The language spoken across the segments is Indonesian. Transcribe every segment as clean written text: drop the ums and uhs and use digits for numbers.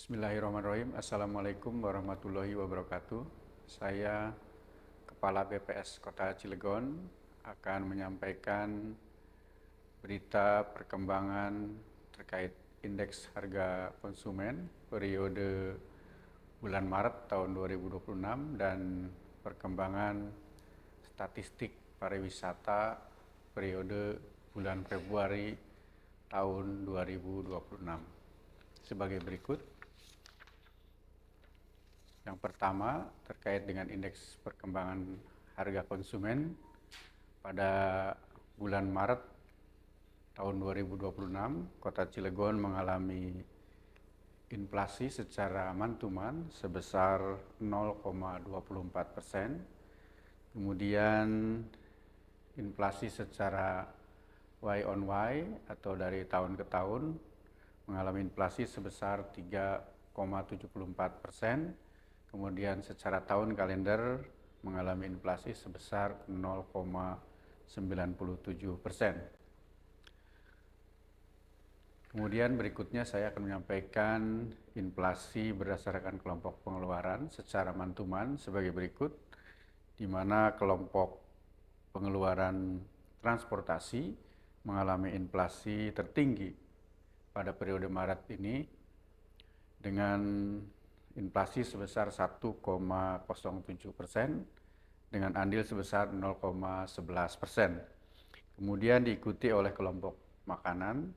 Bismillahirrahmanirrahim. Assalamualaikum warahmatullahi wabarakatuh. Saya Kepala BPS Kota Cilegon akan menyampaikan berita perkembangan terkait indeks harga konsumen periode bulan Maret tahun 2026 dan perkembangan statistik pariwisata periode bulan Februari tahun 2026. Sebagai berikut. Yang pertama terkait dengan indeks perkembangan harga konsumen pada bulan Maret tahun 2026, Kota Cilegon mengalami inflasi secara month-to-month sebesar 0,24%. Kemudian inflasi secara Y on Y atau dari tahun ke tahun mengalami inflasi sebesar 3,74%. Kemudian secara tahun kalender mengalami inflasi sebesar 0,97%. Kemudian berikutnya saya akan menyampaikan inflasi berdasarkan kelompok pengeluaran secara month-to-month sebagai berikut, di mana kelompok pengeluaran transportasi mengalami inflasi tertinggi pada periode Maret ini dengan inflasi sebesar 1,07% dengan andil sebesar 0,11%. Kemudian diikuti oleh kelompok makanan,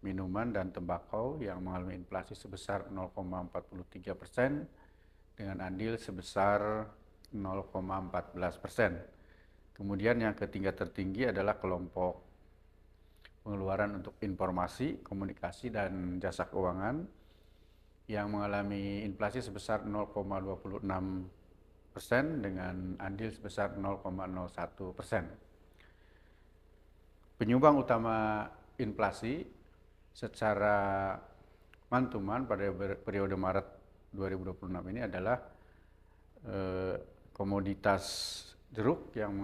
minuman, dan tembakau yang mengalami inflasi sebesar 0,43% dengan andil sebesar 0,14%. Kemudian yang ketiga tertinggi adalah kelompok pengeluaran untuk informasi, komunikasi, dan jasa keuangan yang mengalami inflasi sebesar 0,26% dengan andil sebesar 0,01%. Penyumbang utama inflasi secara month-to-month pada periode Maret 2026 ini adalah komoditas jeruk yang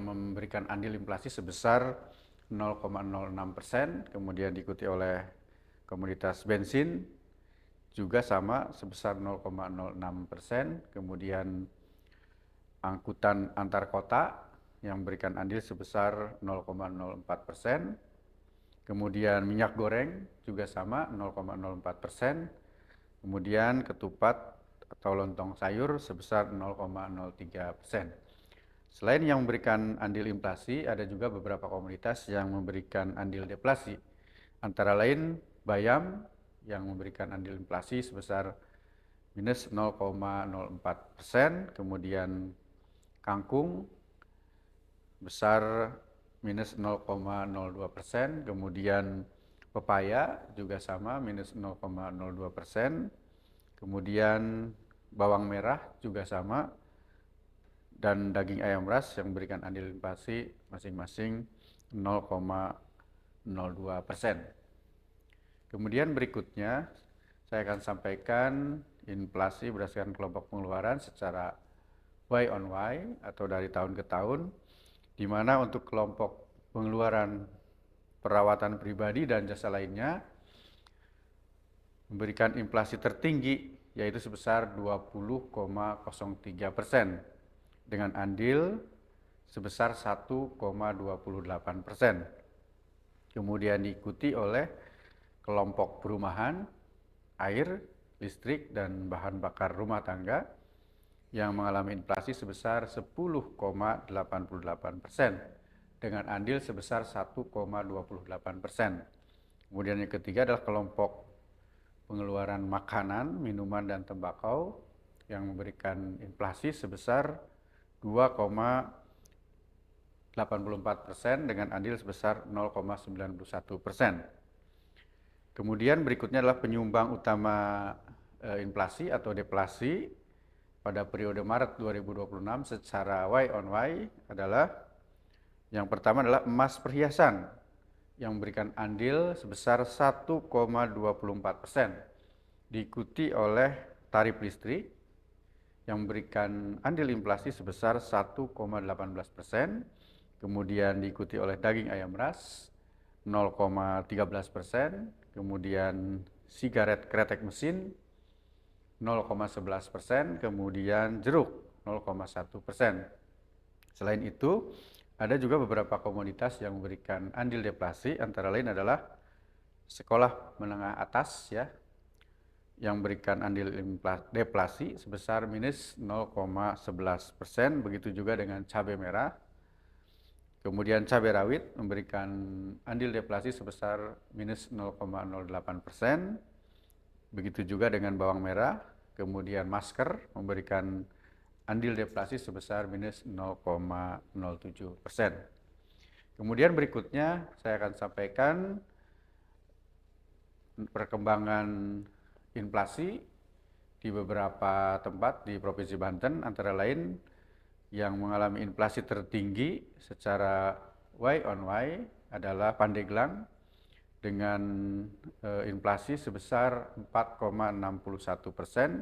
memberikan andil inflasi sebesar 0,06%, kemudian diikuti oleh komoditas bensin juga sama sebesar 0,06%, kemudian angkutan antar kota yang memberikan andil sebesar 0,04%, kemudian minyak goreng juga sama 0,04%, kemudian ketupat atau lontong sayur sebesar 0,03%. Selain yang memberikan andil inflasi, ada juga beberapa komoditas yang memberikan andil deflasi, antara lain bayam yang memberikan andil inflasi sebesar minus 0,04%, kemudian kangkung besar minus 0,02%, kemudian pepaya juga sama minus 0,02%, kemudian bawang merah juga sama, dan daging ayam ras yang memberikan andil inflasi masing-masing 0,02%. Kemudian berikutnya saya akan sampaikan inflasi berdasarkan kelompok pengeluaran secara Y on Y atau dari tahun ke tahun, di mana untuk kelompok pengeluaran perawatan pribadi dan jasa lainnya memberikan inflasi tertinggi yaitu sebesar 20,03% dengan andil sebesar 1,28%. Kemudian diikuti oleh kelompok perumahan, air, listrik, dan bahan bakar rumah tangga yang mengalami inflasi sebesar 10,88% dengan andil sebesar 1,28%. Kemudian yang ketiga adalah kelompok pengeluaran makanan, minuman, dan tembakau yang memberikan inflasi sebesar 2,84% dengan andil sebesar 0,91%. Kemudian berikutnya adalah penyumbang utama inflasi atau deflasi pada periode Maret 2026 secara Y on Y adalah yang pertama adalah emas perhiasan yang memberikan andil sebesar 1,24%, diikuti oleh tarif listrik yang memberikan andil inflasi sebesar 1,18%, kemudian diikuti oleh daging ayam ras 0,13%, kemudian sigaret kretek mesin 0,11%, kemudian jeruk 0,1%. Selain itu, ada juga beberapa komoditas yang memberikan andil deflasi, antara lain adalah sekolah menengah atas ya, yang memberikan andil deflasi sebesar minus 0,11%, begitu juga dengan cabai merah. Kemudian cabai rawit memberikan andil deflasi sebesar minus 0,08%, begitu juga dengan bawang merah. Kemudian masker memberikan andil deflasi sebesar minus 0,07%. Kemudian berikutnya saya akan sampaikan perkembangan inflasi di beberapa tempat di Provinsi Banten, antara lain yang mengalami inflasi tertinggi secara Y on Y adalah Pandeglang dengan inflasi sebesar 4,61%,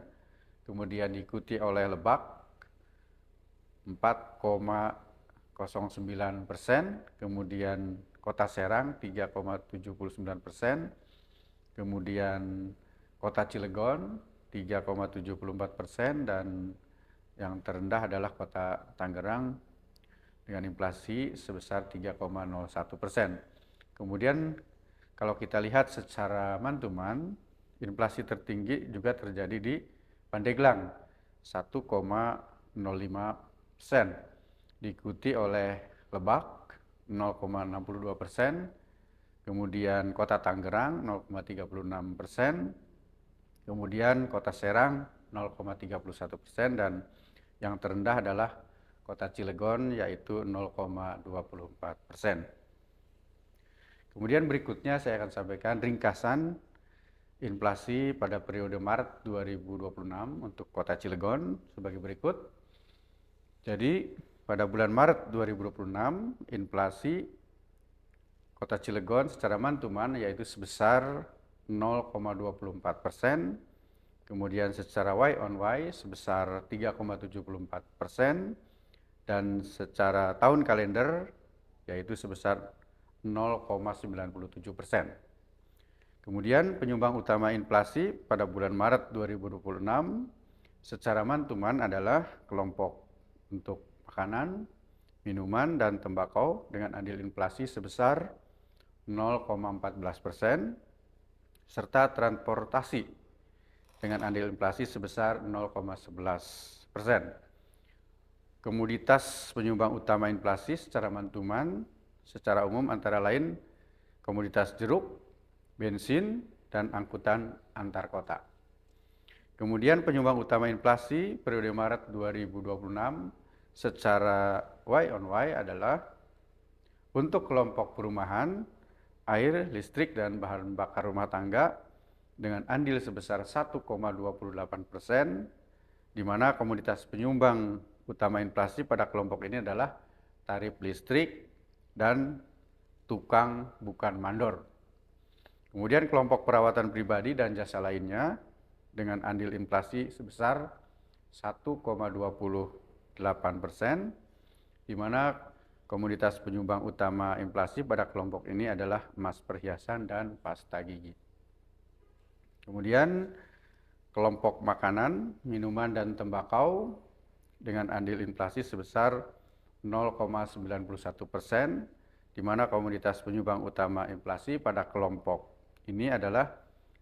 kemudian diikuti oleh Lebak 4,09%, kemudian Kota Serang 3,79%, kemudian Kota Cilegon 3,74%, dan yang terendah adalah Kota Tangerang dengan inflasi sebesar 3,01%. Kemudian kalau kita lihat secara mantuman, inflasi tertinggi juga terjadi di Pandeglang 1,05%, diikuti oleh Lebak 0,62%, kemudian Kota Tangerang 0,36%, kemudian Kota Serang 0,31%, dan yang terendah adalah Kota Cilegon yaitu 0,24%. Kemudian berikutnya saya akan sampaikan ringkasan inflasi pada periode Maret 2026 untuk Kota Cilegon sebagai berikut. Jadi pada bulan Maret 2026 inflasi Kota Cilegon secara mantuman yaitu sebesar 0,24%, kemudian secara Y on Y sebesar 3,74%, dan secara tahun kalender yaitu sebesar 0,97%. Kemudian penyumbang utama inflasi pada bulan Maret 2026 secara mantuman adalah kelompok untuk makanan, minuman, dan tembakau dengan andil inflasi sebesar 0,14%, serta transportasi dengan andil inflasi sebesar 0,11%. Komoditas penyumbang utama inflasi secara mantuman secara umum antara lain komoditas jeruk, bensin, dan angkutan antar kota. Kemudian penyumbang utama inflasi periode Maret 2026 secara Y on Y adalah untuk kelompok perumahan, air, listrik, dan bahan bakar rumah tangga dengan andil sebesar 1,28%, di mana komoditas penyumbang utama inflasi pada kelompok ini adalah tarif listrik dan tukang bukan mandor. Kemudian kelompok perawatan pribadi dan jasa lainnya dengan andil inflasi sebesar 1,28%, di mana komoditas penyumbang utama inflasi pada kelompok ini adalah emas perhiasan dan pasta gigi. Kemudian kelompok makanan, minuman, dan tembakau dengan andil inflasi sebesar 0,91%, di mana komoditas penyumbang utama inflasi pada kelompok ini adalah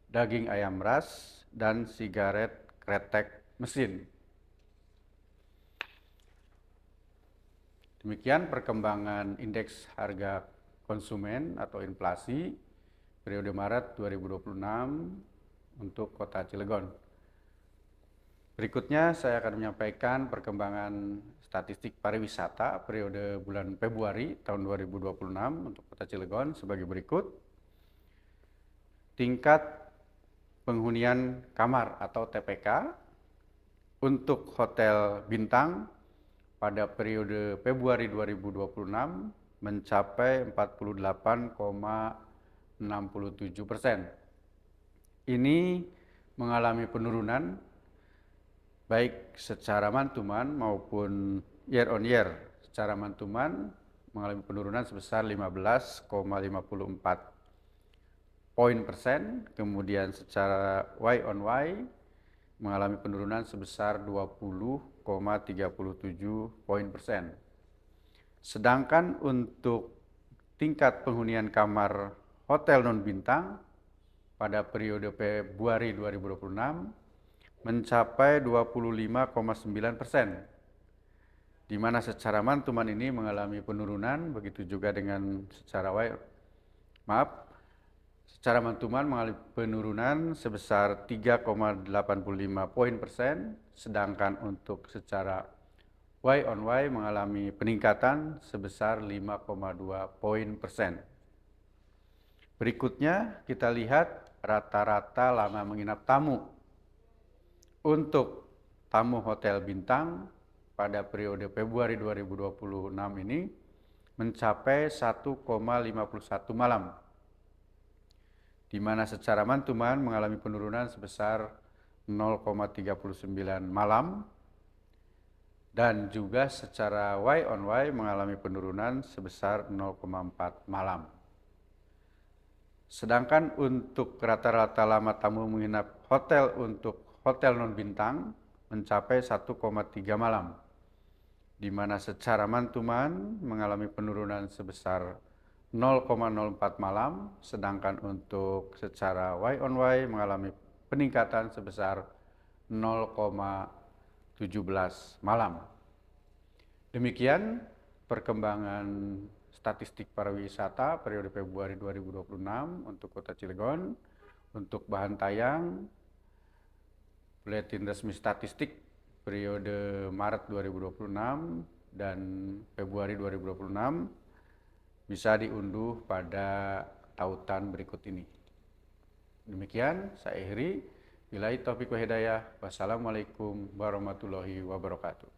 daging ayam ras dan sigaret kretek mesin. Demikian perkembangan indeks harga konsumen atau inflasi periode Maret 2026 untuk Kota Cilegon. Berikutnya saya akan menyampaikan perkembangan statistik pariwisata periode bulan Februari tahun 2026 untuk Kota Cilegon sebagai berikut. Tingkat penghunian kamar atau TPK untuk hotel bintang pada periode Februari 2026 mencapai 48,67%. Ini mengalami penurunan baik secara mantuman maupun year on year. Secara mantuman mengalami penurunan sebesar 15,54 poin persen, kemudian secara Y on Y mengalami penurunan sebesar 20,37 poin persen. Sedangkan untuk tingkat penghunian kamar hotel non-bintang pada periode Februari 2026 mencapai 25,9%, di mana secara mantuman ini mengalami penurunan, begitu juga dengan secara secara mantuman mengalami penurunan sebesar 3,85 poin persen, sedangkan untuk secara Y on Y mengalami peningkatan sebesar 5,2 poin persen. Berikutnya kita lihat rata-rata lama menginap tamu. Untuk tamu hotel bintang pada periode Februari 2026 ini mencapai 1,51 malam, di mana secara mantuman mengalami penurunan sebesar 0,39 malam, dan juga secara Y on Y mengalami penurunan sebesar 0,4 malam. Sedangkan untuk rata-rata lama tamu menginap hotel untuk hotel non-bintang mencapai 1,3 malam, di mana secara mantuman mengalami penurunan sebesar 0,04 malam, sedangkan untuk secara Y on Y mengalami peningkatan sebesar 0,17 malam. Demikian perkembangan statistik pariwisata periode Februari 2026 untuk Kota Cilegon. Untuk bahan tayang, Buletin Resmi Statistik periode Maret 2026 dan Februari 2026 bisa diunduh pada tautan berikut ini. Demikian saya akhiri. Billahi taufiq wa hidayah. Wassalamualaikum warahmatullahi wabarakatuh.